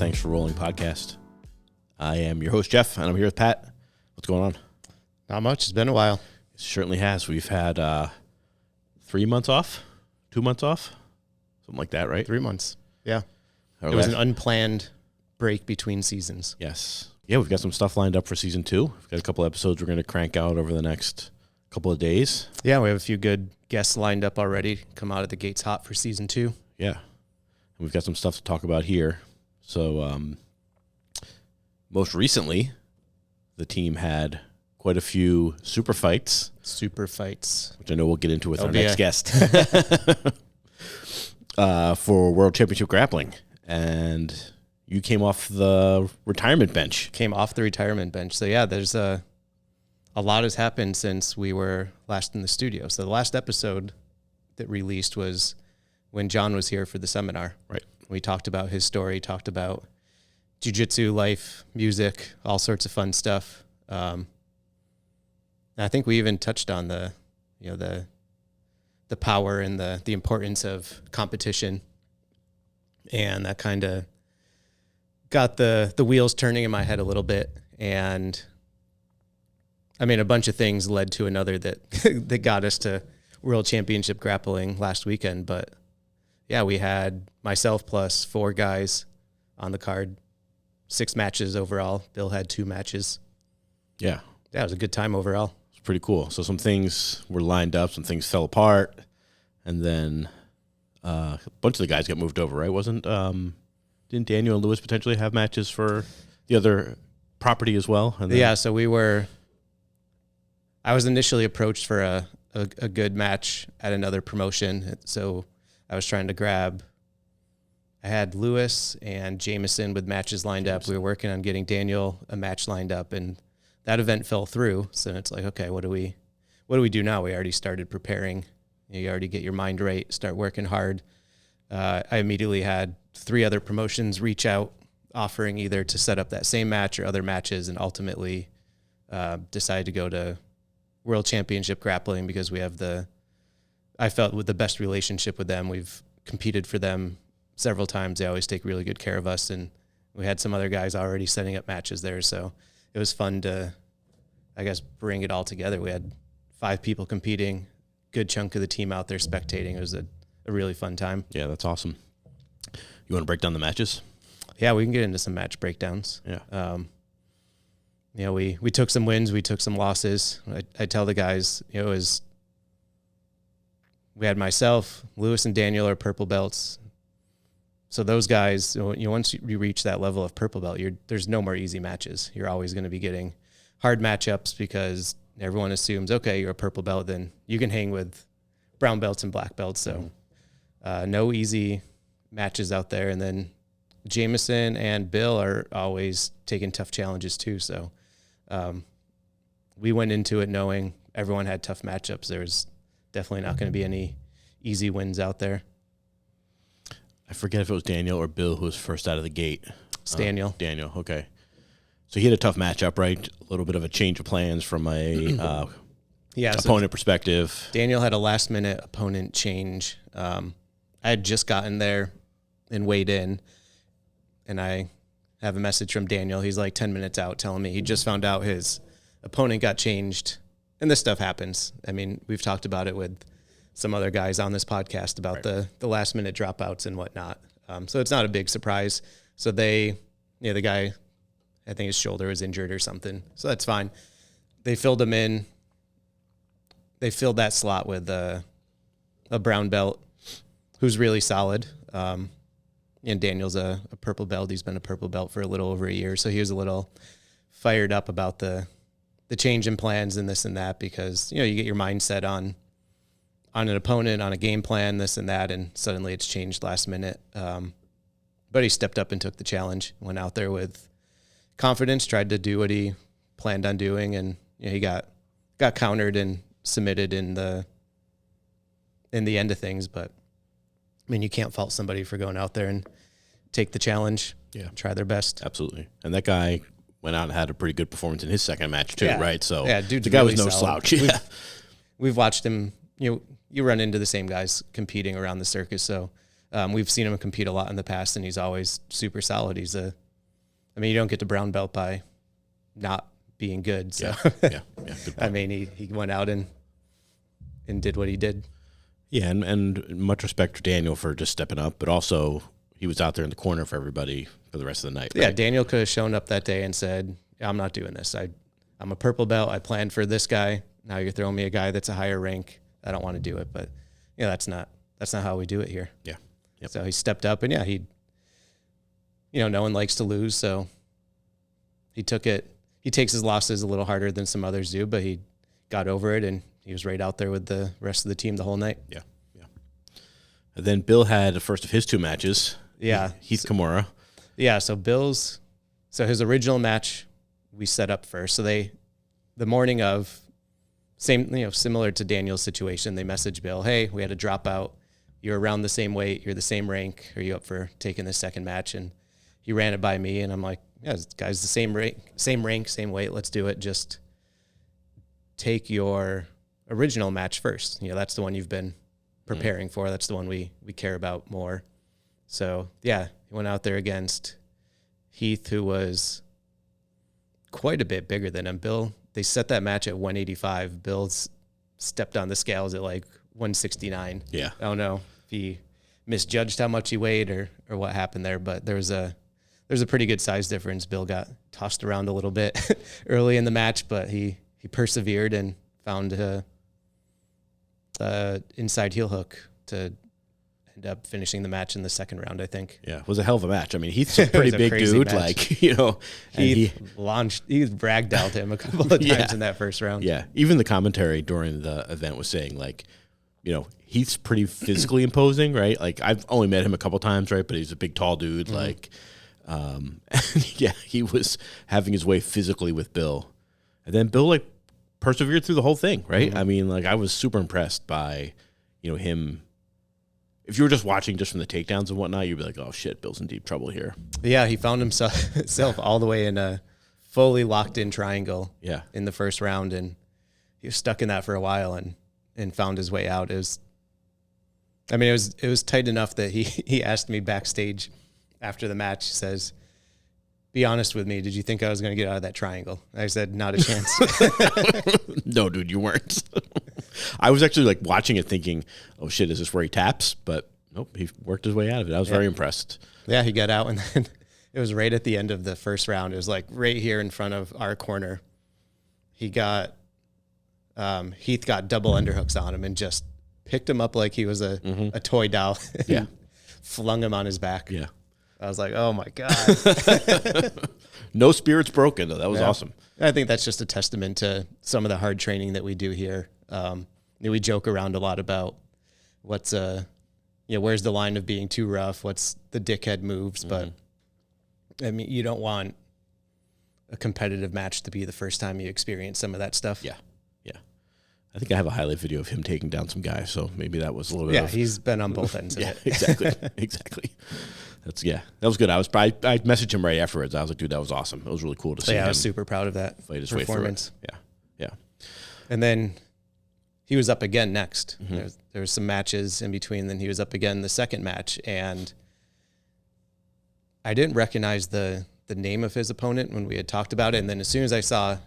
Thanks for Rolling podcast. I am your host, Jeff, and I'm here with Pat. What's going on? Not much. It's been a while. It certainly has. We've had 3 months off, 2 months off, something like that, right? 3 months. Yeah. It It was an unplanned break between seasons. Yes. Yeah, we've got some stuff lined up for season 2. We've got a couple episodes we're going to crank out over the next couple of days. Yeah, we have a few good guests lined up already. Come out of the gates hot for season 2. Yeah. And we've got some stuff to talk about here. So most recently, the team had quite a few super fights. Super fights. Which I know we'll get into with That'll our be next guest. For World Championship Grappling. And you came off the retirement bench. Came off the retirement bench. So, yeah, there's a lot has happened since we were last in the studio. So, the last episode that released was when John was here for the seminar. Right. We talked about his story, talked about jiu-jitsu, life, music, all sorts of fun stuff. And I think we even touched on the power and the importance of competition, and that kind of got the wheels turning in my head a little bit. And I mean, a bunch of things led to another that that got us to World Championship Grappling last weekend. But yeah, we had myself plus 4 guys on the card, 6 matches overall. Bill had 2 matches. Yeah. Yeah, it was a good time overall. It's pretty cool. So some things were lined up, some things fell apart, and then a bunch of the guys got moved over, right? Didn't Daniel and Lewis potentially have matches for the other property as well? And then, yeah, so I was initially approached for a good match at another promotion. So I was trying to grab, I had Lewis and Jameson with matches lined up. We were working on getting Daniel a match lined up, and that event fell through. So it's like, okay, what do we do now? We already started preparing. You already get your mind right, start working hard. I immediately had 3 other promotions reach out, offering either to set up that same match or other matches, and ultimately decided to go to World Championship Grappling because we have I felt with the best relationship with them. We've competed for them several times. They always take really good care of us, and we had some other guys already setting up matches there. So it was fun to, I guess, bring it all together. We had 5 people competing, good chunk of the team out there spectating. It was a really fun time. Yeah, that's awesome. You want to break down the matches? Yeah, we can get into some match breakdowns. Yeah. We took some wins, we took some losses. I tell the guys, we had myself, Lewis and Daniel are purple belts. So those guys, once you reach that level of purple belt, there's no more easy matches. You're always going to be getting hard matchups because everyone assumes, okay, you're a purple belt, then you can hang with brown belts and black belts. So no easy matches out there. And then Jameson and Bill are always taking tough challenges too. So we went into it knowing everyone had tough matchups. There's definitely not going to be any easy wins out there. I forget if it was Daniel or Bill who was first out of the gate. It's Daniel. Daniel, okay. So he had a tough matchup, right? A little bit of a change of plans from a opponent perspective. Daniel had a last-minute opponent change. I had just gotten there and weighed in, and I have a message from Daniel. He's like 10 minutes out telling me he just found out his opponent got changed, and this stuff happens. I mean, we've talked about it with some other guys on this podcast about the last-minute dropouts and whatnot. So it's not a big surprise. So the guy, I think his shoulder was injured or something, so that's fine. They filled him in. They filled that slot with a brown belt who's really solid. And Daniel's a purple belt. He's been a purple belt for a little over a year. So he was a little fired up about the change in plans and this and that because, you get your mindset on an opponent, on a game plan, this and that, and suddenly it's changed last minute. But he stepped up and took the challenge, went out there with confidence, tried to do what he planned on doing, and he got countered and submitted in the end of things. But I mean, you can't fault somebody for going out there and take the challenge, try their best. Absolutely. And that guy went out and had a pretty good performance in his second match too, right? So dude, the guy really was no solid. slouch. We've watched him, you run into the same guys competing around the circus. So We've seen him compete a lot in the past, and he's always super solid. You don't get to brown belt by not being good. So, Good point. He went out and did what he did. Yeah, and much respect to Daniel for just stepping up, but also he was out there in the corner for everybody for the rest of the night. Yeah, right? Daniel could have shown up that day and said, I'm not doing this. I'm a purple belt. I planned for this guy. Now you're throwing me a guy that's a higher rank. I don't want to do it. But that's not how we do it here. Yeah. Yep. So he stepped up, and no one likes to lose, so he took it. He takes his losses a little harder than some others do, but he got over it, and he was right out there with the rest of the team the whole night. Yeah. And then Bill had the first of his 2 matches. Yeah. Heath Kimura. Yeah, so his original match we set up first. So the morning of, similar to Daniel's situation, they messaged Bill, hey, we had a dropout. You're around the same weight. You're the same rank. Are you up for taking the second match? And he ran it by me, and I'm like, yeah, this guy's the same rank, same weight. Let's do it. Just take your original match first. That's the one you've been preparing for. That's the one we care about more. So, yeah, he went out there against Heath, who was quite a bit bigger than him. Bill, they set that match at 185. Bill's stepped on the scales at like 169. Yeah. I don't know if he misjudged how much he weighed or what happened there, but there's a pretty good size difference. Bill got tossed around a little bit early in the match, but he persevered and found a inside heel hook to end up finishing the match in the second round, I think. Yeah, it was a hell of a match. I mean, Heath's a pretty big dude. Match. He ragdolled him a couple of times in that first round. Yeah, even the commentary during the event was saying, Heath's pretty physically imposing, right? Like, I've only met him a couple times, right? But he's a big, tall dude. Mm-hmm. He was having his way physically with Bill. And then Bill, persevered through the whole thing, right? Mm-hmm. I was super impressed by, him. If you were just watching just from the takedowns and whatnot, you'd be like, oh, shit, Bill's in deep trouble here. Yeah, he found himself all the way in a fully locked-in triangle in the first round, and he was stuck in that for a while and found his way out. It was tight enough that he asked me backstage after the match. He says, be honest with me, did you think I was going to get out of that triangle? I said, not a chance. No, dude, you weren't. I was actually watching it thinking, oh shit, is this where he taps? But nope, he worked his way out of it. I was very impressed. Yeah, he got out, and then it was right at the end of the first round. It was right here in front of our corner. Heath got double underhooks on him and just picked him up like he was a toy doll. Yeah. Flung him on his back. Yeah. I was like, oh my God. No spirits broken, though. That was awesome. I think that's just a testament to some of the hard training that we do here. We joke around a lot about what's, where's the line of being too rough? What's the dickhead moves? But you don't want a competitive match to be the first time you experience some of that stuff. Yeah. Yeah. I think I have a highlight video of him taking down some guys. So maybe that was a little bit. Yeah. He's been on both ends of it. Exactly. Exactly. That was good. I messaged him right afterwards. I was like, dude, that was awesome. It was really cool to see him. I was super proud of that fight his performance. Way through it. Yeah. And then he was up again next. Mm-hmm. There was some matches in between. Then he was up again the second match, and I didn't recognize the name of his opponent when we had talked about it. And then as soon as I saw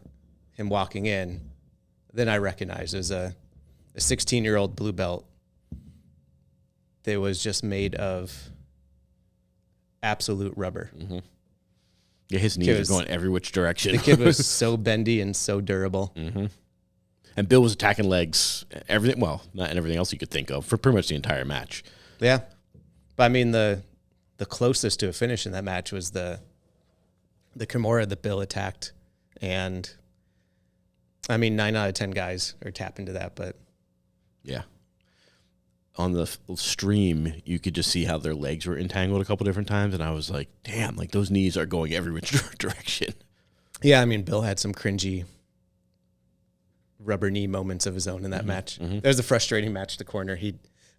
him walking in, then I recognized it was a 16-year-old blue belt that was just made of absolute rubber. Mm-hmm. Yeah, his knees are going every which direction. The kid was so bendy and so durable. Mm-hmm. And Bill was attacking legs, everything. Well, not everything else you could think of for pretty much the entire match. Yeah, but the closest to a finish in that match was the Kimura that Bill attacked, and 9 out of 10 guys are tapping to that. But yeah. On the stream, you could just see how their legs were entangled a couple different times, and I was like, damn, those knees are going every which direction. Yeah, Bill had some cringy rubber knee moments of his own in that match. Mm-hmm. There was a frustrating match at the corner.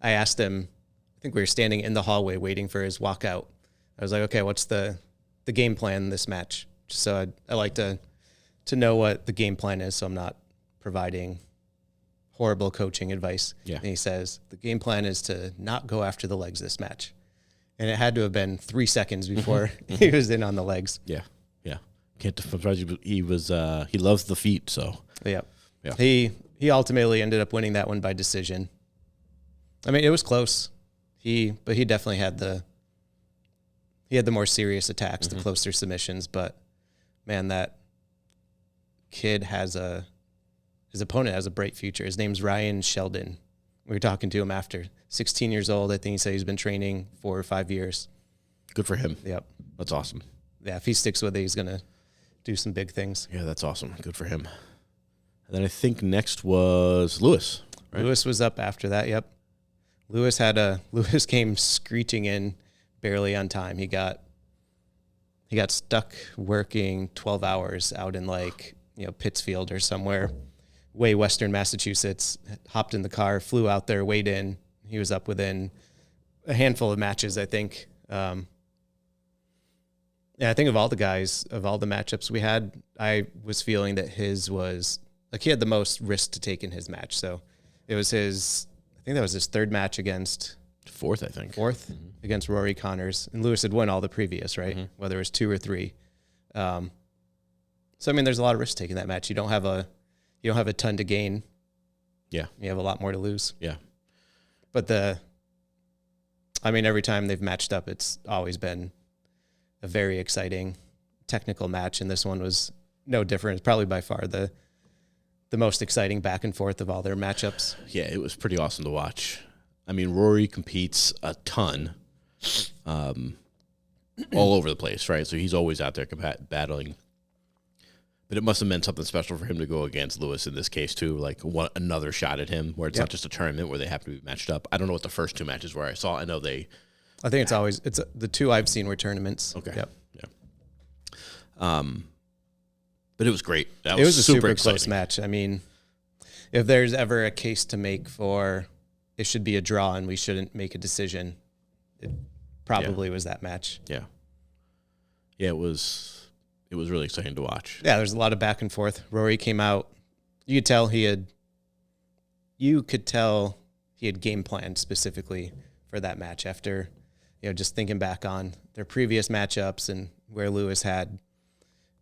I asked him, I think we were standing in the hallway waiting for his walkout. I was like, okay, what's the game plan in this match? Just so I like to know what the game plan is, so I'm not providing horrible coaching advice. Yeah. And he says, the game plan is to not go after the legs this match. And it had to have been 3 seconds before he was in on the legs. Yeah. Yeah. I'm surprised he loves the feet. So, Yeah. Yeah. He ultimately ended up winning that one by decision. I mean, it was close. But he definitely had the more serious attacks, the closer submissions. But man, that kid his opponent has a bright future. His name's Ryan Sheldon. We were talking to him after. 16 years old. I think he said he's been training 4 or 5 years. good for him. Yep. That's awesome. Yeah, if he sticks with it, he's going to do some big things. Yeah, that's awesome. Good for him. And then I think next was Lewis. Right? Lewis was up after that, yep. Lewis came screeching in barely on time. He got stuck working 12 hours out in Pittsfield or somewhere, way western Massachusetts, hopped in the car, flew out there, weighed in. He was up within a handful of matches, I think. Yeah, I think of all the guys, of all the matchups we had, I was feeling that his was, he had the most risk to take in his match. So it was I think that was his third match against... Fourth, I think. Against Rory Connors. And Lewis had won all the previous, right? Mm-hmm. Whether it was 2 or 3. So, I mean, there's a lot of risk taking that match. You don't have a ton to gain. Yeah. You have a lot more to lose. Yeah. But every time they've matched up, it's always been a very exciting technical match. And this one was no different. It's probably by far the most exciting back and forth of all their matchups. Yeah, it was pretty awesome to watch. I mean, Rory competes a ton all over the place, right? So he's always out there battling. But it must have meant something special for him to go against Lewis in this case, too, another shot at him where it's not just a tournament where they happen to be matched up. I don't know what the first 2 matches were. I think it's the 2 I've seen were tournaments. Okay. Yep. Yeah. But it was great. It was a super close match. I mean, if there's ever a case to make for it should be a draw and we shouldn't make a decision, it probably was that match. Yeah. Yeah, it was really exciting to watch. Yeah, there's a lot of back and forth. Rory came out. You could tell he had game planned specifically for that match after, just thinking back on their previous matchups and where Lewis had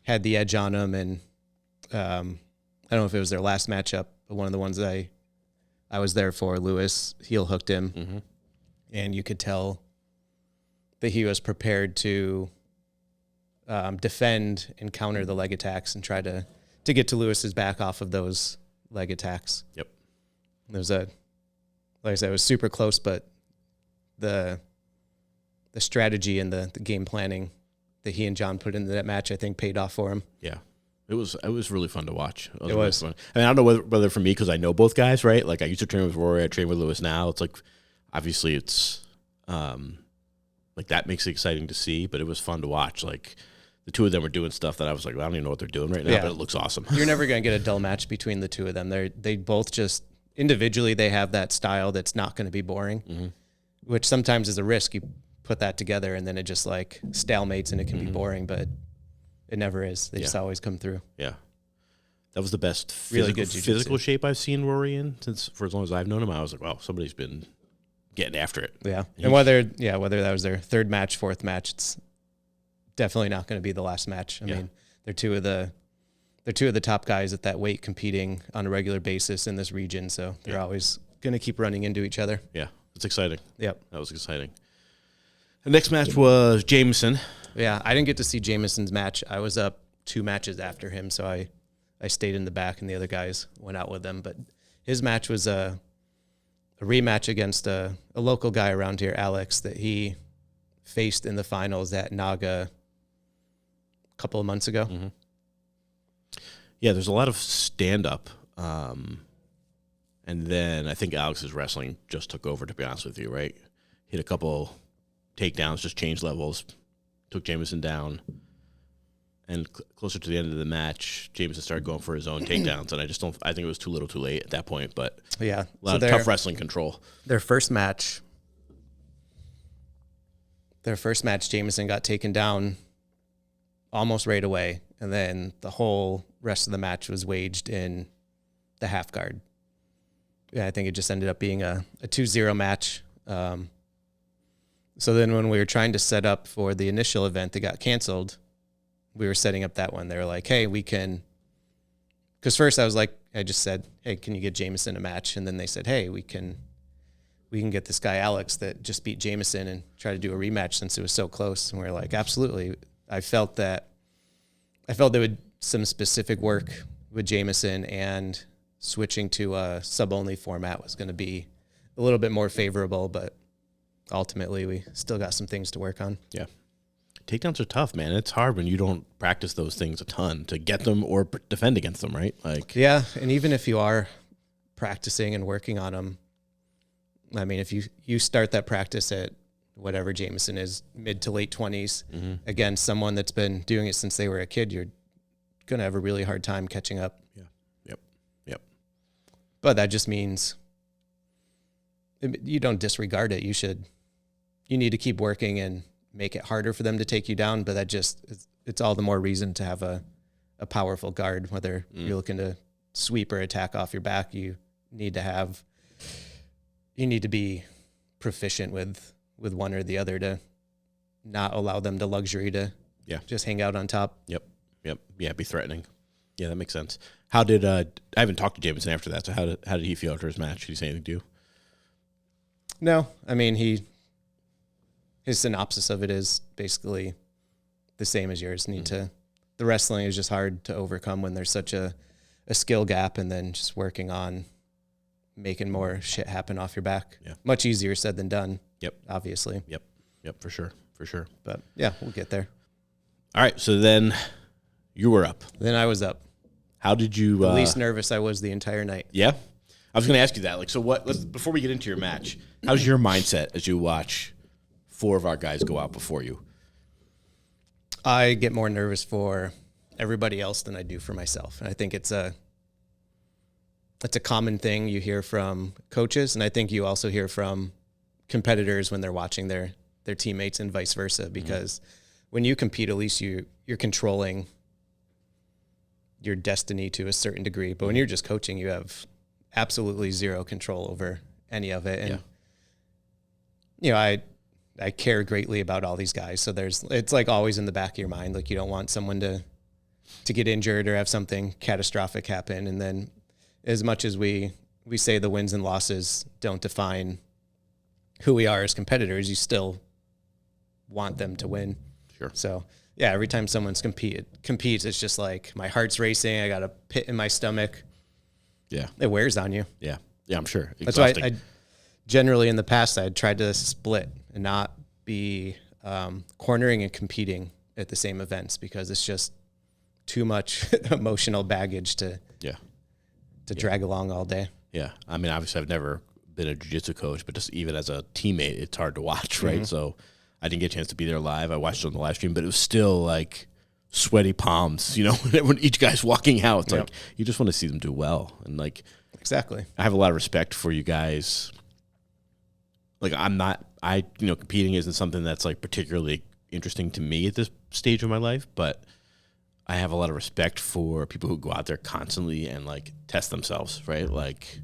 the edge on him. And I don't know if it was their last matchup, but one of the ones that I was there for, Lewis heel hooked him, and you could tell that he was prepared to defend and counter the leg attacks and try to get to Lewis's back off of those leg attacks. Yep. There was like I said, it was super close, but the strategy and the game planning that he and John put into that match, I think, paid off for him. Yeah. It was really fun to watch. It was. Fun. I mean, I don't know whether for me, because I know both guys, right? Like, I used to train with Rory, I train with Lewis now. It's obviously it's, that makes it exciting to see, but it was fun to watch. Like, the 2 of them were doing stuff that I was like, well, I don't even know what they're doing right now, but it looks awesome. You're never going to get a dull match between the 2 of them. They both just, individually, they have that style that's not going to be boring, which sometimes is a risk. You put that together and then it just stalemates and it can be boring, but it never is. They just always come through. Yeah. That was the best physical shape I've seen Rory in for as long as I've known him. I was like, wow, somebody's been getting after it. Yeah. And whether that was their 3rd match, 4th match, it's definitely not going to be the last match. I mean, they're two of the top guys at that weight competing on a regular basis in this region, so they're always going to keep running into each other. Yeah. It's exciting. Yep. That was exciting. The next match was Jameson. Yeah, I didn't get to see Jameson's match. I was up 2 matches after him, so I stayed in the back and the other guys went out with them. But his match was a rematch against a local guy around here, Alex, that he faced in the finals at Naga a couple of months ago. Mm-hmm. Yeah, there's a lot of stand-up. And then I think Alex's wrestling just took over, to be honest with you, right? Hit a couple takedowns, just changed levels, took Jameson down, and closer to the end of the match, Jameson started going for his own takedowns, and I think it was too little too late at that point, but yeah, a lot of tough wrestling control. Their first match, Jameson got taken down almost right away, and then the whole rest of the match was waged in the half guard. yeah, I think it just ended up being a 2-0 match. So then when we were trying to set up for the initial event that got canceled, we were setting up that one. They were like, hey, we can, because first I just said, hey, can you get Jameson a match? And then they said, hey, we can get this guy Alex that just beat Jameson and try to do a rematch since it was so close. And we were like, absolutely. I felt there would some specific work with Jameson, and switching to a sub-only format was going to be a little bit more favorable, but ultimately we still got some things to work on. Yeah. Takedowns are tough, man. It's hard when you don't practice those things a ton to get them or defend against them, right? Like, yeah, and even if you are practicing and working on them, I mean, if you start that practice at whatever Jameson is, mid to late 20s, again, someone that's been doing it since they were a kid, you're going to have a really hard time catching up. Yeah. Yep. But that just means you don't disregard it. You need to keep working and make it harder for them to take you down. But it's all the more reason to have a powerful guard, whether you're looking to sweep or attack off your back. You need to be proficient with one or the other to not allow them the luxury to just hang out on top. Yep. Yeah, be threatening. Yeah, that makes sense. How did I haven't talked to Jameson after that, so how did he feel after his match? Did he say anything to you? No, I mean, his synopsis of it is basically the same as yours. The wrestling is just hard to overcome when there's such a skill gap, and then just working on making more shit happen off your back. Yeah. Much easier said than done. Yep. Obviously. Yep, for sure. But yeah, we'll get there. All right, so then you were up. Then I was up. How did you... The least nervous I was the entire night. Yeah? I was going to ask you that. Like, so before we get into your match, how's your mindset as you watch 4 of our guys go out before you? I get more nervous for everybody else than I do for myself. And I think it's a common thing you hear from coaches, and I think you also hear from competitors when they're watching their teammates and vice versa, because when you compete, at least you're controlling your destiny to a certain degree. But when you're just coaching, you have absolutely zero control over any of it. And, I care greatly about all these guys. So it's like always in the back of your mind. Like, you don't want someone to get injured or have something catastrophic happen. And then as much as we say the wins and losses don't define who we are as competitors, you still want them to win. Sure. So yeah, every time someone's competes, it's just like my heart's racing. I got a pit in my stomach. Yeah. It wears on you. Yeah, I'm sure. That's why I generally in the past, I tried to split and not be cornering and competing at the same events, because it's just too much emotional baggage to drag along all day. Yeah. I mean, obviously I've never been a jiu-jitsu coach, but just even as a teammate, it's hard to watch, right? So I didn't get a chance to be there live. I watched it on the live stream, but it was still like sweaty palms, when each guy's walking out. It's like, you just want to see them do well. And like, exactly. I have a lot of respect for you guys. Like, competing isn't something that's like particularly interesting to me at this stage of my life, but I have a lot of respect for people who go out there constantly and like test themselves, right? Like,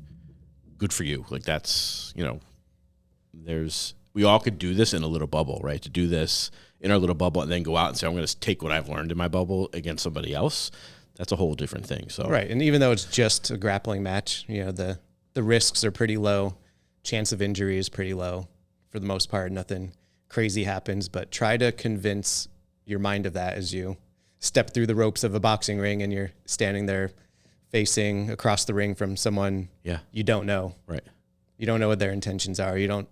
good for you. Like, that's, we all could do this in a little bubble, right? To do this in our little bubble and then go out and say, I'm going to take what I've learned in my bubble against somebody else. That's a whole different thing. So right. And even though it's just a grappling match, the risks are pretty low. Chance of injury is pretty low for the most part. Nothing crazy happens, but try to convince your mind of that as you step through the ropes of a boxing ring and you're standing there facing across the ring from someone you don't know. Right. You don't know what their intentions are. A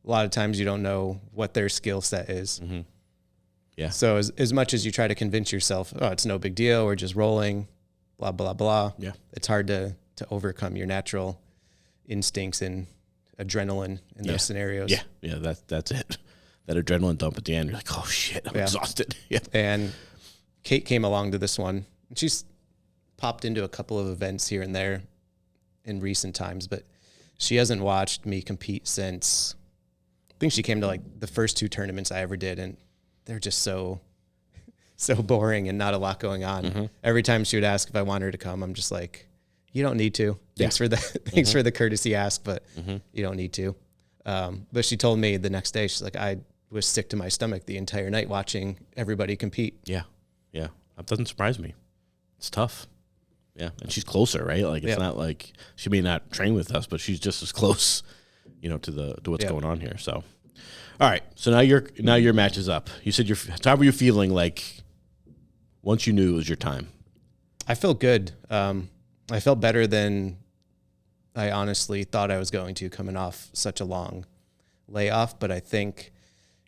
lot of times you don't know what their skill set is. Mm-hmm. Yeah. So as much as you try to convince yourself, oh, it's no big deal, we're just rolling, blah, blah, blah. Yeah. It's hard to overcome your natural instincts and adrenaline in those scenarios. Yeah. Yeah. That's it. That adrenaline dump at the end. You're like, oh shit, I'm exhausted. Yeah. And Kate came along to this one. She's popped into a couple of events here and there in recent times, but she hasn't watched me compete since, I think she came to like the first 2 tournaments I ever did, and they're just so boring and not a lot going on. Mm-hmm. Every time she would ask if I want her to come, I'm just like, you don't need to. Thanks for the thanks for the courtesy ask, but you don't need to. But she told me the next day, she's like, I was sick to my stomach the entire night watching everybody compete. Yeah. Yeah. That doesn't surprise me. It's tough. Yeah. And she's closer, right? Like, it's not like she may not train with us, but she's just as close, to what's going on here. So, all right. So now your match is up. You said how were you feeling like once you knew it was your time? I felt good. I felt better than I honestly thought I was going to, coming off such a long layoff. But I think,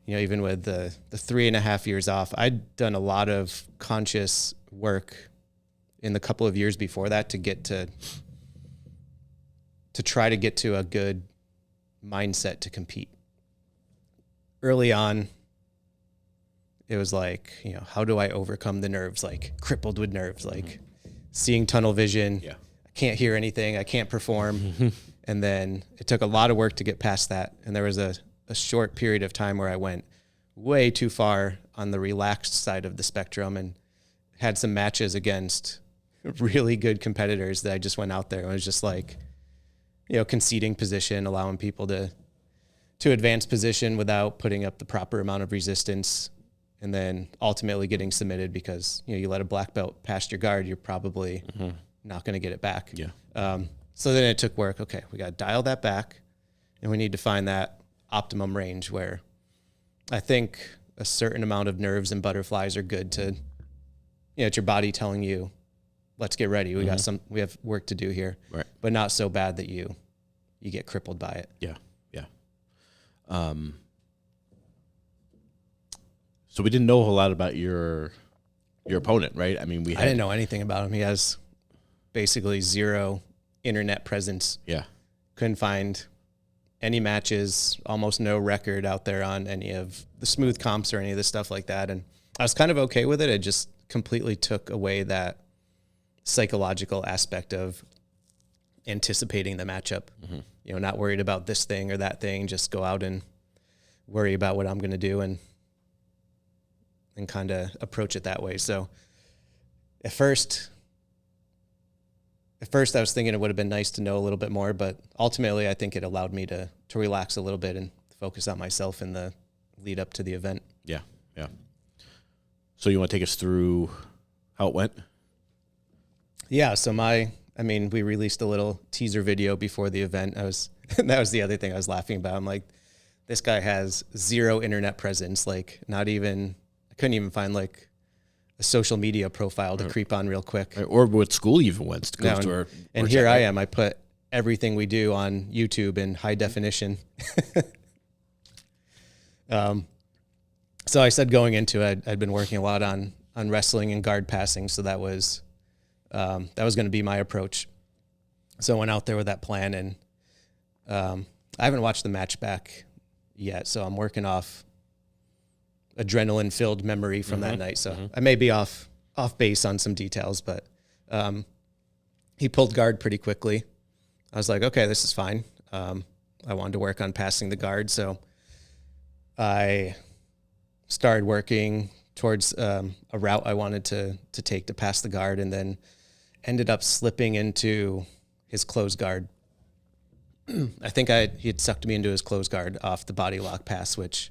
even with the 3.5 years off, I'd done a lot of conscious work in the couple of years before that to try to get to a good mindset to compete. Early on, it was like, how do I overcome the nerves, like crippled with nerves, like seeing tunnel vision. Yeah. I can't hear anything. I can't perform. And then it took a lot of work to get past that. And there was a short period of time where I went way too far on the relaxed side of the spectrum and had some matches against really good competitors that I just went out there and was just like, conceding position, allowing people to advance position without putting up the proper amount of resistance, and then ultimately getting submitted because, you let a black belt past your guard, you're probably not going to get it back. Yeah. So then it took work. Okay, we got to dial that back, and we need to find that optimum range where I think a certain amount of nerves and butterflies are good to, it's your body telling you, let's get ready. We have work to do here, right? But not so bad that you get crippled by it. Yeah. Yeah. So we didn't know a whole lot about your opponent, right? I mean, I didn't know anything about him. He has basically zero internet presence. Yeah. Couldn't find any matches, almost no record out there on any of the smooth comps or any of the stuff like that. And I was kind of okay with it. It just completely took away that psychological aspect of anticipating the matchup. Not worried about this thing or that thing, just go out and worry about what I'm going to do and kind of approach it that way. So at first I was thinking it would have been nice to know a little bit more, but ultimately I think it allowed me to relax a little bit and focus on myself in the lead up to the event. Yeah. Yeah. So you want to take us through how it went? Yeah. So we released a little teaser video before the event. That was the other thing I was laughing about. I'm like, this guy has zero internet presence. Like I couldn't even find like a social media profile to creep on real quick. Or what school you even went to. And here I am. I put everything we do on YouTube in high definition. So I said going into it, I'd been working a lot on wrestling and guard passing. So that was going to be my approach. So I went out there with that plan, and I haven't watched the match back yet. So I'm working off adrenaline-filled memory from that night. So I may be off base on some details, but he pulled guard pretty quickly. I was like, okay, this is fine. I wanted to work on passing the guard, so I started working towards a route I wanted to take to pass the guard, and then ended up slipping into his closed guard. I think he had sucked me into his closed guard off the body lock pass, which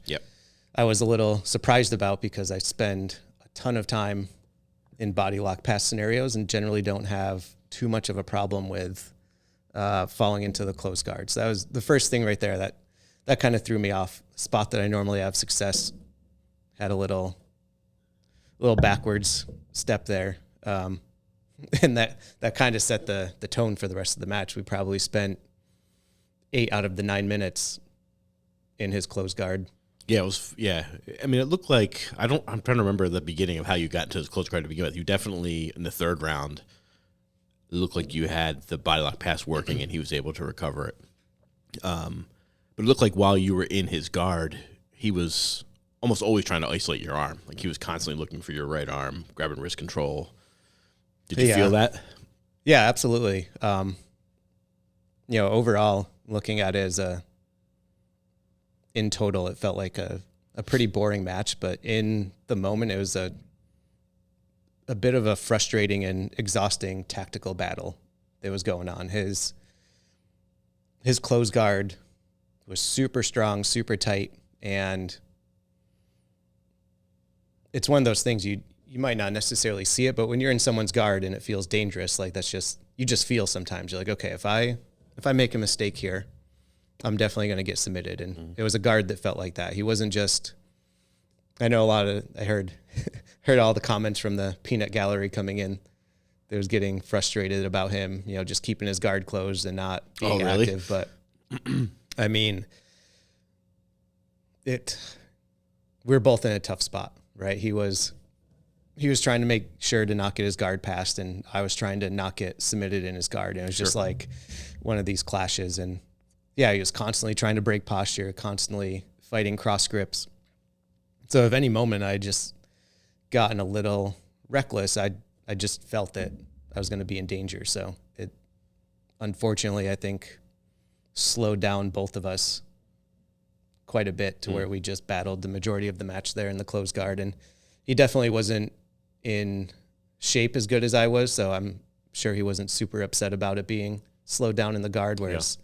I was a little surprised about because I spend a ton of time in body lock pass scenarios and generally don't have too much of a problem with falling into the closed guard. So that was the first thing right there that kind of threw me off. Spot that I normally have success, had a little backwards step there. And that kind of set the tone for the rest of the match. We probably spent 8 out of the 9 minutes in his closed guard. Yeah, it was. Yeah, I mean, it looked like I'm trying to remember the beginning of how you got into his closed guard to begin with. You definitely in the third round, it looked like you had the body lock pass working, and he was able to recover it. But it looked like while you were in his guard, he was almost always trying to isolate your arm. Like he was constantly looking for your right arm, grabbing wrist control. Did you feel that? Yeah, absolutely. Overall, looking at it in total, it felt like a pretty boring match, but in the moment, it was a bit of a frustrating and exhausting tactical battle that was going on. His close guard was super strong, super tight, and it's one of those things you might not necessarily see it, but when you're in someone's guard and it feels dangerous, like you just feel sometimes. You're like, okay, if I make a mistake here, I'm definitely going to get submitted. And it was a guard that felt like that. He wasn't just, I know I heard all the comments from the peanut gallery coming in. They was getting frustrated about him, just keeping his guard closed and not being active. But I mean, we're both in a tough spot, right? He was trying to make sure to not get his guard passed, and I was trying to not get submitted in his guard. And it was just like one of these clashes. And yeah, he was constantly trying to break posture, constantly fighting cross grips. So if any moment I just gotten a little reckless, I just felt that I was going to be in danger. So it, unfortunately, I think slowed down both of us quite a bit to where we just battled the majority of the match there in the closed guard. And he definitely wasn't in shape as good as I was, so I'm sure he wasn't super upset about it being slowed down in the guard, whereas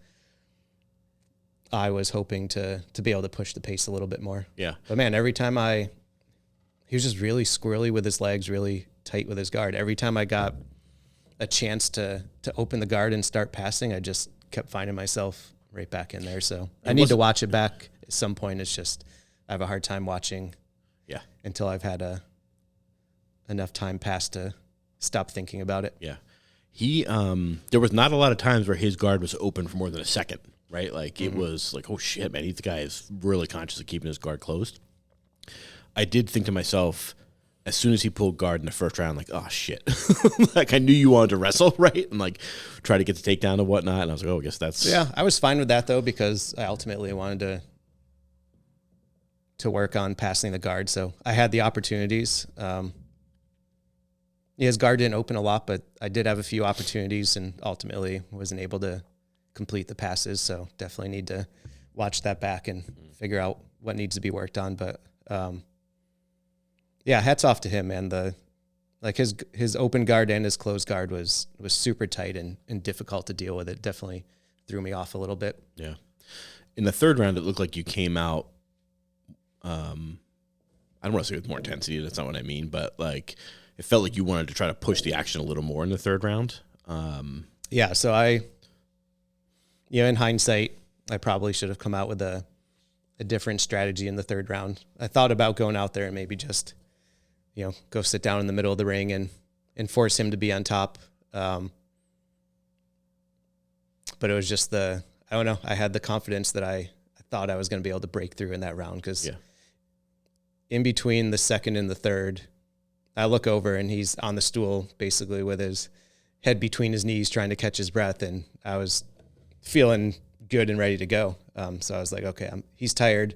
I was hoping to be able to push the pace a little bit more. Yeah. But man, every time he was just really squirrely with his legs, really tight with his guard. Every time I got a chance to open the guard and start passing, I just kept finding myself right back in there. So I need to watch it back at some point. It's just I have a hard time watching until I've had enough time pass to stop thinking about it. Yeah. He there was not a lot of times where his guard was open for more than a second, right? Like it was like, oh shit, man, the guy is really conscious of keeping his guard closed. I did think to myself, as soon as he pulled guard in the first round, like, oh shit. Like I knew you wanted to wrestle, right? And like try to get the takedown and whatnot. And I was like, oh, I guess that's I was fine with that though, because I ultimately wanted to work on passing the guard. So I had the opportunities. His guard didn't open a lot, but I did have a few opportunities and ultimately wasn't able to complete the passes. So definitely need to watch that back and figure out what needs to be worked on. But hats off to him, man. His open guard and his closed guard was super tight and difficult to deal with. It definitely threw me off a little bit. Yeah. In the third round, it looked like you came out, I don't want to say with more intensity. That's not what I mean, but like it felt like you wanted to try to push the action a little more in the third round. So I, in hindsight, I probably should have come out with a different strategy in the third round. I thought about going out there and maybe just, go sit down in the middle of the ring and force him to be on top. But it was just I don't know. I had the confidence that I thought I was going to be able to break through in that round, because in between the second and the third, I look over and he's on the stool basically with his head between his knees trying to catch his breath, and I was feeling good and ready to go. So I was like, okay, he's tired.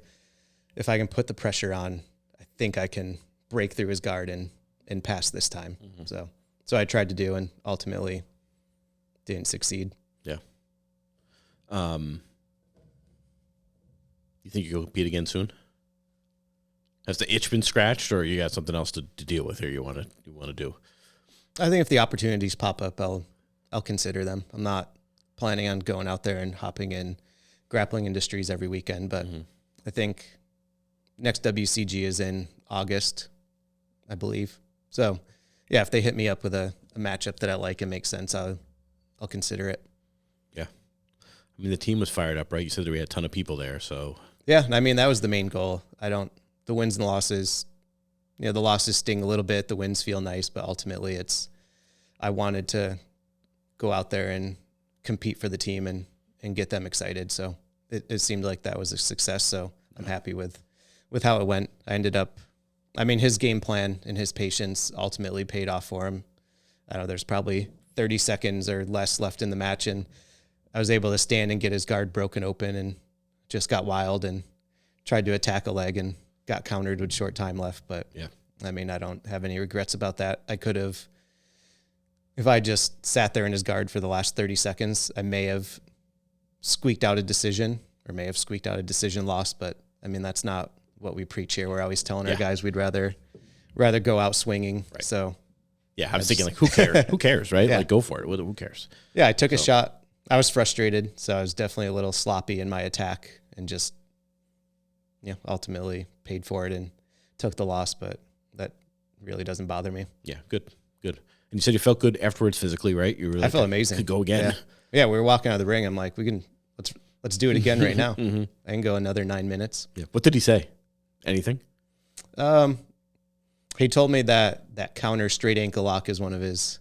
If I can put the pressure on, I think I can break through his guard and pass this time. So I tried to do and ultimately didn't succeed. Yeah. You think you'll compete again soon? Has the itch been scratched, or you got something else to deal with here you want to do? I think if the opportunities pop up, I'll consider them. I'm not planning on going out there and hopping in grappling industries every weekend, but I think next WCG is in August, I believe. So yeah, if they hit me up with a matchup that I like and makes sense, I'll consider it. Yeah. I mean, the team was fired up, right? You said that we had a ton of people there, so. Yeah, I mean, that was the main goal. The wins and losses, the losses sting a little bit. The wins feel nice, but ultimately I wanted to go out there and compete for the team and get them excited. So it seemed like that was a success. So I'm happy with how it went. I ended up, his game plan and his patience ultimately paid off for him. I don't know, there's probably 30 seconds or less left in the match, and I was able to stand and get his guard broken open and just got wild and tried to attack a leg and got countered with short time left. But I don't have any regrets about that. I could have, if I just sat there in his guard for the last 30 seconds, I may have squeaked out a decision or may have squeaked out a decision loss. But that's not what we preach here. We're always telling our guys we'd rather go out swinging. Right. So Yeah, I was thinking like, who cares? Who cares, right? Yeah. Like, go for it. Who cares? Yeah, I took a shot. I was frustrated, so I was definitely a little sloppy in my attack and just, ultimately paid for it and took the loss, but that really doesn't bother me. Yeah, good. And you said you felt good afterwards physically, right? You were like, I felt amazing. Could go again. Yeah, we were walking out of the ring. I'm like, let's do it again right now. Mm-hmm. I can go another 9 minutes. Yeah. What did he say? Anything? He told me that counter straight ankle lock is one of his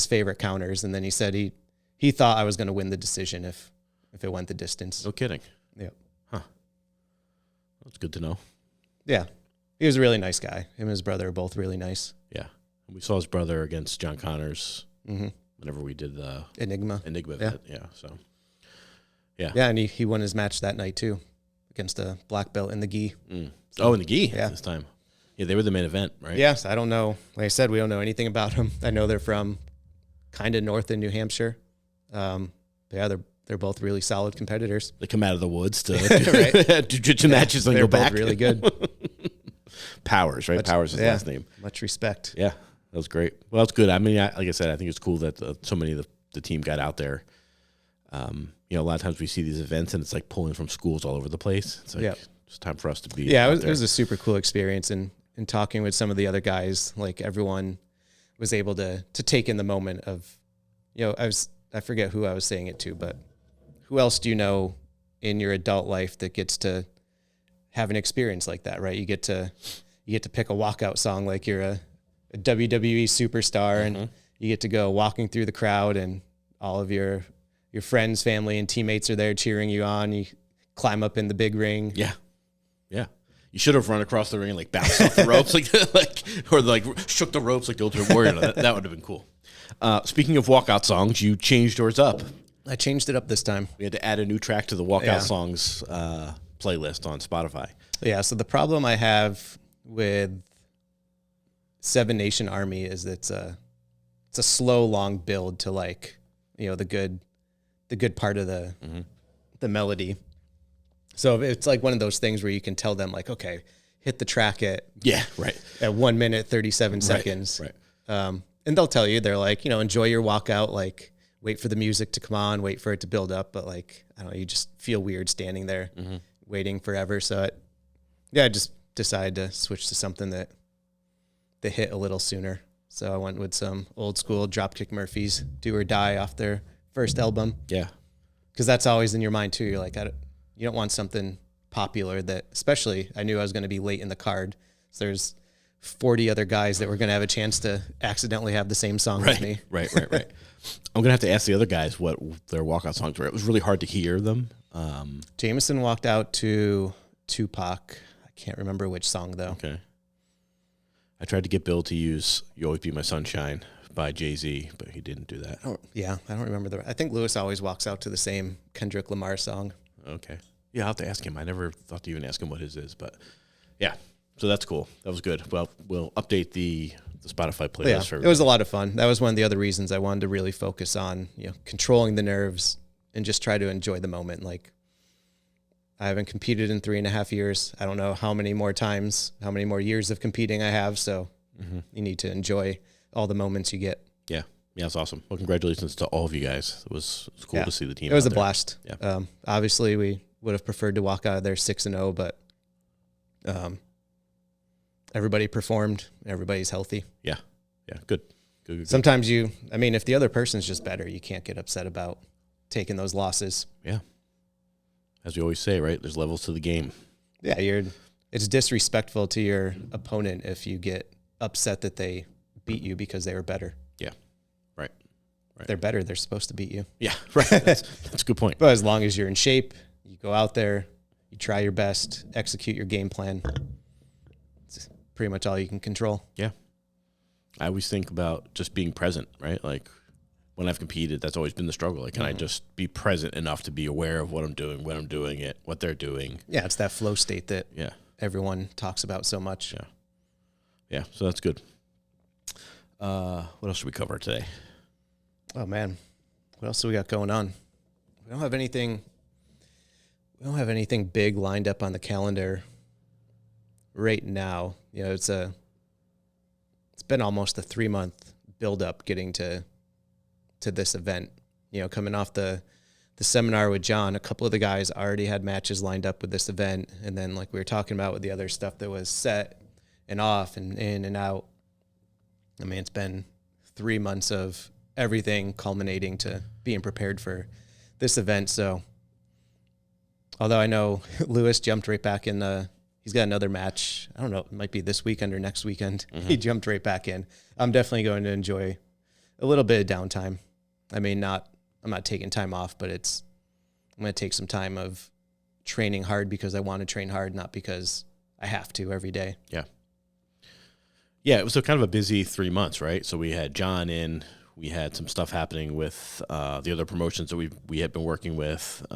favorite counters, and then he said he thought I was going to win the decision if it went the distance. No kidding. Yeah. Huh. That's good to know. Yeah. He was a really nice guy. Him and his brother are both really nice. Yeah. And we saw his brother against John Connors Mm-hmm. whenever we did the Enigma. event. Yeah. So, yeah. Yeah, and he won his match that night too against a black belt in the gi. Mm. Oh, in the gi Yeah. this time. Yeah, they were the main event, right? Yes, I don't know. Like I said, we don't know anything about them. I know they're from kind of north in New Hampshire. Yeah, they're both really solid competitors. They come out of the woods to Right. do jiu-jitsu matches and They're go back. both really good. Powers, right? Powers is his last name. Much respect. Yeah, that was great. Well, that's good. I mean, like I said, I think it's cool that so many of the team got out there. A lot of times we see these events and it's like pulling from schools all over the place. It's like it's time for us to be. Yeah, it was a super cool experience, and talking with some of the other guys, like everyone was able to take in the moment of, I forget who I was saying it to, but who else do you know in your adult life that gets to have an experience like that, right? You get to pick a walkout song like you're a WWE superstar, Mm-hmm. and you get to go walking through the crowd, and all of your friends, family, and teammates are there cheering you on. You climb up in the big ring. Yeah. You should have run across the ring and like bounced off the ropes, or shook the ropes like the Ultimate Warrior. That would have been cool. Speaking of walkout songs, you changed yours up. I changed it up this time. We had to add a new track to the walkout songs playlist on Spotify. Yeah. So the problem I have with Seven Nation Army is it's a slow, long build to the good part of the melody. So it's like one of those things where you can tell them like, okay, hit the track at 1 minute 37 seconds. Right. And they'll tell you, they're like, enjoy your walkout, like wait for the music to come on, wait for it to build up. But like, I don't know, you just feel weird standing there waiting forever. So I just decided to switch to something that hit a little sooner. So I went with some old school Dropkick Murphys, Do or Die off their first album. Yeah. Because that's always in your mind too. You're like, you don't want something popular that, especially I knew I was going to be late in the card. So there's 40 other guys that were going to have a chance to accidentally have the same song as me. Right. I'm going to have to ask the other guys what their walkout songs were. It was really hard to hear them. Jameson walked out to Tupac. I can't remember which song though. Okay. I tried to get Bill to use You Always Be My Sunshine by Jay-Z, but he didn't do that. I don't remember I think Lewis always walks out to the same Kendrick Lamar song. Okay. Yeah, I'll have to ask him. I never thought to even ask him what his is, but yeah. So that's cool. That was good. Well, we'll update the Spotify playlist for everybody. It was a lot of fun. That was one of the other reasons I wanted to really focus on, controlling the nerves and just try to enjoy the moment. Like, I haven't competed in 3.5 years. I don't know how many more years of competing I have. So you need to enjoy all the moments you get. Yeah. Yeah, it's awesome. Well, congratulations to all of you guys. It was cool to see the team. It was out a there. blast. Yeah. Obviously, we would have preferred to walk out of there 6-0, but everybody performed. Everybody's healthy. Yeah. Good. Sometimes if the other person's just better, you can't get upset about taking those losses. Yeah. As we always say, right? There's levels to the game. Yeah, it's disrespectful to your opponent if you get upset that they beat you because they were better. Yeah. Right. If they're better, they're supposed to beat you. Yeah. Right. That's a good point. But as long as you're in shape, you go out there, you try your best, execute your game plan. It's pretty much all you can control. Yeah. I always think about just being present, right? Like when I've competed, that's always been the struggle. Like, can I just be present enough to be aware of what I'm doing, when I'm doing it, what they're doing? Yeah, it's that flow state that Yeah. everyone talks about so much. Yeah. Yeah, so that's good. What else should we cover today? Oh, man. What else do we got going on? We don't have anything big lined up on the calendar right now. It's been almost a 3-month build up getting to this event. You know, coming off the seminar with John, a couple of the guys already had matches lined up with this event. And then like we were talking about with the other stuff that was set and off and in and out. I mean, it's been 3 months of everything culminating to being prepared for this event. So although I know Lewis jumped right back in he's got another match. I don't know, it might be this weekend or next weekend. Mm-hmm. He jumped right back in. I'm definitely going to enjoy a little bit of downtime. I mean, I'm not taking time off, but I'm going to take some time of training hard because I want to train hard, not because I have to every day. Yeah. Yeah, it was kind of a busy 3 months, right? So we had John in, we had some stuff happening with the other promotions that we had been working with,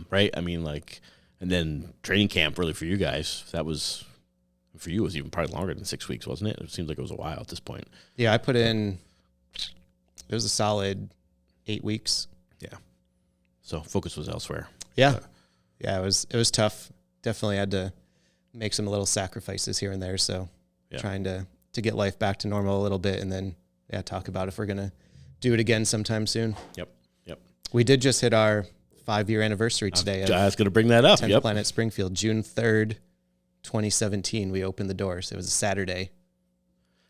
right? I mean, like, and then training camp really for you guys, for you, was even probably longer than 6 weeks, wasn't it? It seems like it was a while at this point. Yeah, I put in, it was a solid 8 weeks. Yeah. So focus was elsewhere. Yeah. Yeah, it was tough. Definitely had to make some little sacrifices here and there. So trying to get life back to normal a little bit, and then talk about if we're going to do it again sometime soon. Yep. We did just hit our 5-year anniversary today. I was going to bring that up. 10th Planet Springfield, June 3rd, 2017. We opened the doors. It was a Saturday.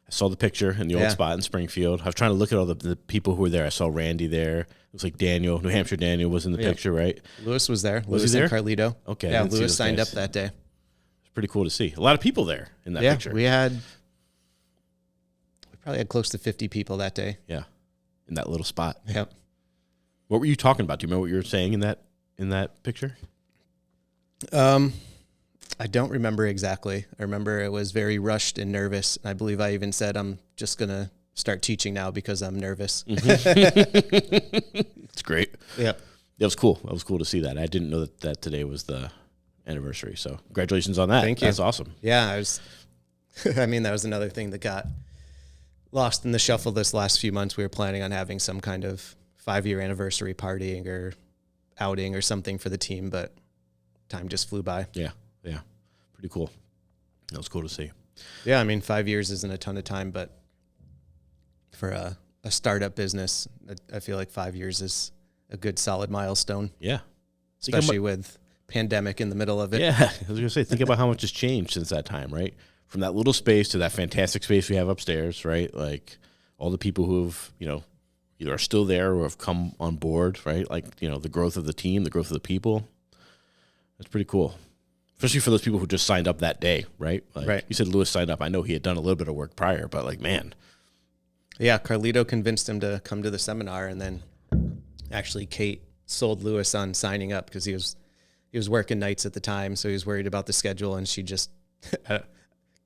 I saw the picture in the old spot in Springfield. I was trying to look at all the people who were there. I saw Randy there. It was like Daniel, New Hampshire Daniel was in the picture, right? Lewis was there. Was Lewis he there? And Carlito. Okay. Yeah, Lewis signed up that day. It's pretty cool to see. A lot of people there in that picture. We probably had close to 50 people that day. Yeah, in that little spot. Yep. What were you talking about? Do you remember what you were saying in that picture? I don't remember exactly. I remember it was very rushed and nervous. And I believe I even said, I'm just going to start teaching now because I'm nervous. It's great. Yeah. It was cool. It was cool to see that. I didn't know that today was the anniversary. So congratulations on that. Thank you. That's awesome. Yeah. I mean, that was another thing that got lost in the shuffle this last few months. We were planning on having some kind of 5-year anniversary partying or outing or something for the team, but time just flew by. Yeah. Pretty cool. That was cool to see. Yeah, I mean, 5 years isn't a ton of time, but for a startup business, I feel like 5 years is a good solid milestone. Yeah. Especially with pandemic in the middle of it. Yeah. I was going to say, think about how much has changed since that time, right? From that little space to that fantastic space we have upstairs, right? Like all the people who've, either are still there or have come on board, right? Like, the growth of the team, the growth of the people. That's pretty cool. Especially for those people who just signed up that day, right? Like, right. You said Lewis signed up. I know he had done a little bit of work prior, but like, man. Yeah, Carlito convinced him to come to the seminar, and then actually Kate sold Lewis on signing up because he was working nights at the time, so he was worried about the schedule, and she just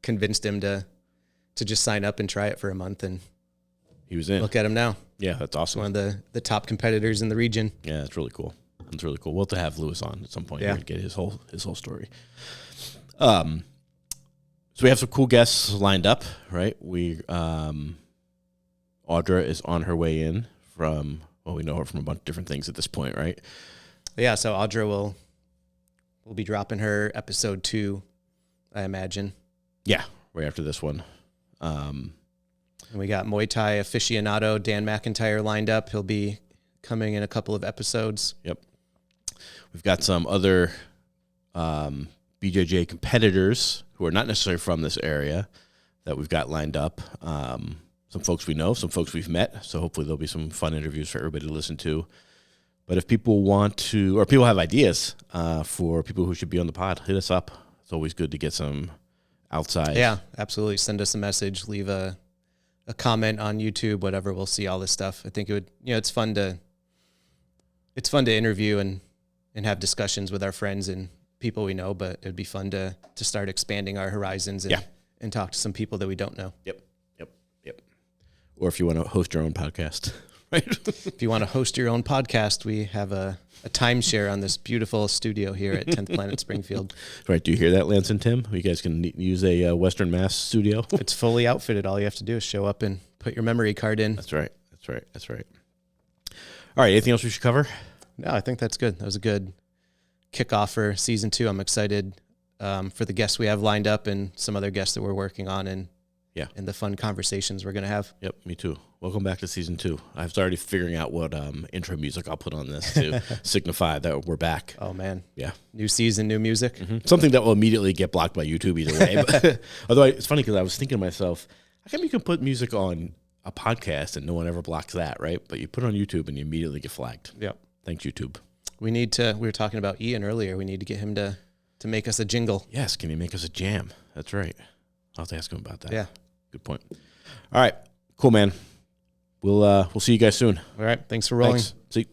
convinced him to just sign up and try it for a month, and he was in. Look at him now. Yeah, that's awesome. One of the top competitors in the region. Yeah, that's really cool. It's really cool. We'll have to have Lewis on at some point here to get his whole story. So we have some cool guests lined up, right? Audra is on her way in from, we know her from a bunch of different things at this point, right? Yeah, so Audra will be dropping her episode 2, I imagine. Yeah, right after this one. And we got Muay Thai aficionado Dan McIntyre lined up. He'll be coming in a couple of episodes. Yep. We've got some other BJJ competitors who are not necessarily from this area that we've got lined up. Some folks we know, some folks we've met. So hopefully there'll be some fun interviews for everybody to listen to. But if people want to, or people have ideas for people who should be on the pod, hit us up. It's always good to get some outside. Yeah, absolutely. Send us a message. Leave a comment on YouTube, whatever. We'll see all this stuff. I think it would, it's fun to interview and have discussions with our friends and people we know, but it'd be fun to start expanding our horizons and talk to some people that we don't know. Yep. Or if you want to host your own podcast, right? If you want to host your own podcast, we have a timeshare on this beautiful studio here at 10th Planet Springfield. Right. Do you hear that, Lance and Tim? You guys can use a Western Mass studio. It's fully outfitted. All you have to do is show up and put your memory card in. That's right. All right. Anything else we should cover? No, I think that's good. That was a good kickoff for season 2. I'm excited for the guests we have lined up and some other guests that we're working on. And Yeah. and the fun conversations we're going to have. Yep, me too. Welcome back to season 2. I've started figuring out what intro music I'll put on this to signify that we're back. Oh, man. Yeah. New season, new music. Mm-hmm. Something that will immediately get blocked by YouTube either way. But, although it's funny because I was thinking to myself, how come you can put music on a podcast and no one ever blocks that, right? But you put it on YouTube and you immediately get flagged. Yep. Thanks, YouTube. We were talking about Ian earlier. We need to get him to make us a jingle. Yes, can you make us a jam? That's right. I'll have to ask him about that. Yeah. Good point. All right. Cool, man. We'll see you guys soon. All right. Thanks for rolling. Thanks. See you.